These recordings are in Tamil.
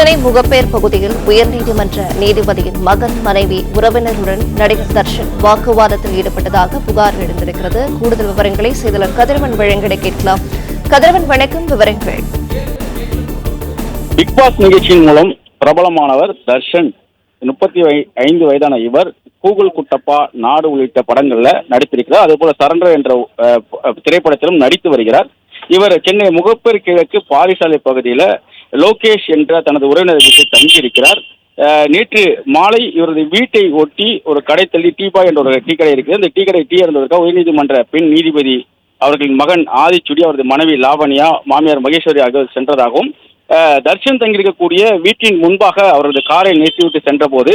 சென்னை முகப்பேர் பகுதியில் உயர்நீதிமன்ற நீதிபதியின் மகன் மனைவி உறவினருடன் நடிகர் தர்ஷன் வாக்குவாதத்தில் ஈடுபட்டதாக புகார் எழுந்திருக்கிறது. கூடுதல் விவரங்களை செய்தியாளர் கதிரவன் வழங்கிட கேட்கலாம். கதிரவன், வணக்கம். விவரங்கள். பிக் பாஸ் நிகழ்ச்சியின் மூலம் பிரபலமானவர் தர்ஷன். 35 வயதான இவர் கூகுள் குட்டப்பா, நாடு உள்ளிட்ட படங்கள்ல நடித்திருக்கிறார். அதே போல சரண்டர் என்ற திரைப்படத்திலும் நடித்து வருகிறார். இவர் சென்னை முகப்பேர் கிழக்கு பாரிசாலை பகுதியில லோகேஷ் என்ற தனது உறவினர் வீட்டில் தங்கியிருக்கிறார். நேற்று மாலை இவரது வீட்டை ஒட்டி ஒரு கடை தள்ளி டீபா என்ற ஒரு டீ கடை இருக்கிறது. இந்த டீ கடை டீ இருந்ததற்காக உயர்நீதிமன்ற பெண் நீதிபதி அவர்களின் மகன் ஆதிச்சுடி, அவரது மனைவி லாவண்யா, மாமியார் மகேஸ்வரி ஆகியோர் சென்றதாகவும், தர்ஷன் தங்கியிருக்கக்கூடிய வீட்டின் முன்பாக அவரது காரை நிறுத்திவிட்டு சென்ற போது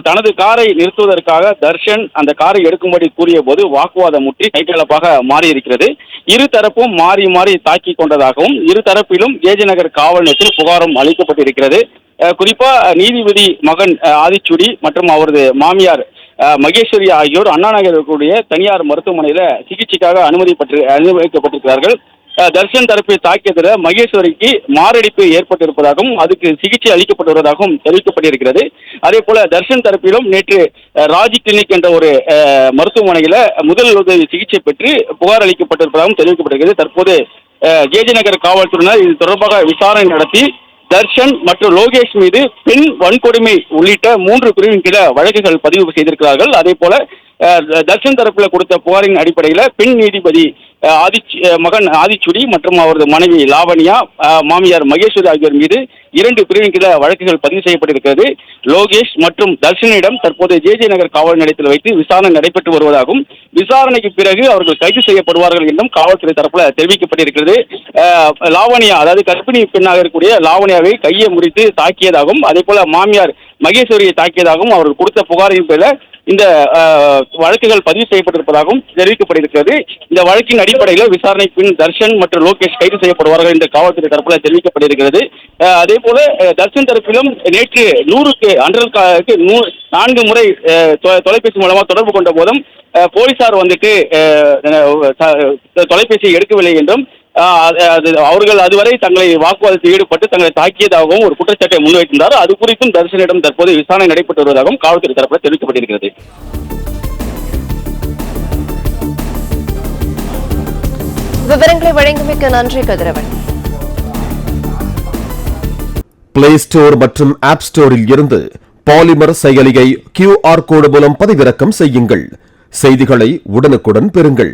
தனது காரை நிறுத்துவதற்காக தர்ஷன் அந்த காரை எடுக்கும்படி கூறிய போது வாக்குவாதம் முற்றி கைகலப்பாக மாறியிருக்கிறது. இரு தரப்பும் மாறி மாறி தாக்கி கொண்டதாகவும், இரு தரப்பிலும் ஜேஜே நகர் காவல் நிலையத்தில் புகாரும் அளிக்கப்பட்டிருக்கிறது. குறிப்பா நீதிபதி மகன் ஆதிச்சுடி மற்றும் அவரது மாமியார் மகேஸ்வரி ஆகியோர் அண்ணா நகரில் இருக்கக்கூடிய தனியார் மருத்துவமனையில சிகிச்சைக்காக அனுமதிக்கப்பட்டிருக்கிறார்கள். தர்ஷன் தரப்பை தாக்கியதில் மகேஸ்வரிக்கு மாரடைப்பு ஏற்பட்டிருப்பதாகவும் அதுக்கு சிகிச்சை அளிக்கப்பட்டு வருவதாகவும் தெரிவிக்கப்பட்டிருக்கிறது. அதே போல தர்ஷன் தரப்பிலும் நேற்று ராஜ் கிளினிக் என்ற ஒரு மருத்துவமனையில முதல் உதவி சிகிச்சை பெற்று புகார் அளிக்கப்பட்டிருப்பதாகவும் தெரிவிக்கப்பட்டிருக்கிறது. தற்போது ஜேஜே நகர் காவல்துறையினர் இது தொடர்பாக விசாரணை நடத்தி தர்ஷன் மற்றும் லோகேஷ் மீது பெண் வன்கொடுமை உள்ளிட்ட 3 பிரிவின் கீழ வழக்குகள் பதிவு செய்திருக்கிறார்கள். அதே போல தர்ஷன் தரப்பில் கொடுத்த புகாரின் அடிப்படையில் பெண் நீதிபதி மகன் ஆதிச்சுடி மற்றும் அவரது மனைவி லாவண்யா, மாமியார் மகேஸ்வரி ஆகியோர் மீது 2 பிரிவின் கீழ வழக்குகள் பதிவு செய்யப்பட்டிருக்கிறது. லோகேஷ் மற்றும் தர்ஷனிடம் தற்போது ஜேஜே நகர் காவல் நிலையத்தில் வைத்து விசாரணை நடைபெற்று வருவதாகவும், விசாரணைக்கு பிறகு அவர்கள் கைது செய்யப்படுவார்கள் என்றும் காவல்துறை தரப்பில் தெரிவிக்கப்பட்டிருக்கிறது. லாவண்யா, அதாவது கர்ப்பிணி பெண்ணாக இருக்கக்கூடிய லாவண்யாவை கையை முறித்து தாக்கியதாகவும், அதே போல மாமியார் மகேஸ்வரியை தாக்கியதாகவும் அவர்கள் கொடுத்த புகாரின் பேரில் இந்த வழக்குகள் பதிவு செய்யப்பட்டிருப்பதாகவும் தெரிவிக்கப்பட்டிருக்கிறது. இந்த வழக்கின் அடிப்படையில் விசாரணை பின் தர்ஷன் மற்றும் லோகேஷ் கைது செய்யப்படுவார்கள் என்று காவல்துறை தரப்பில் தெரிவிக்கப்பட்டிருக்கிறது. அதே போல தர்ஷன் தரப்பிலும் நேற்று 100க்கு 4 முறை தொலைபேசி மூலமாக தொடர்பு கொண்ட போதும் போலீசார் வந்துட்டு தொலைபேசியை எடுக்கவில்லை என்றும், அவர்கள் அதுவரை தங்களை வாக்குவாதத்தில் ஈடுபட்டு தங்களை தாக்கியதாகவும் ஒரு குற்றச்சாட்டை முன்வைத்திருந்தார். அது குறித்தும் தர்ஷனிடம் தற்போது விசாரணை நடைபெற்று வருவதாகவும் காவல்துறை தரப்பில் தெரிவிக்கப்பட்டிருக்கிறது. விவரங்களை வழங்கியமைக்கு நன்றி கதிரவன். பிளே ஸ்டோர் மற்றும் ஆப் ஸ்டோரில் இருந்து பாலிமர் செயலியை QR கோடு மூலம் பதிவிறக்கம் செய்யுங்கள். செய்திகளை உடனுக்குடன் பெறுங்கள்.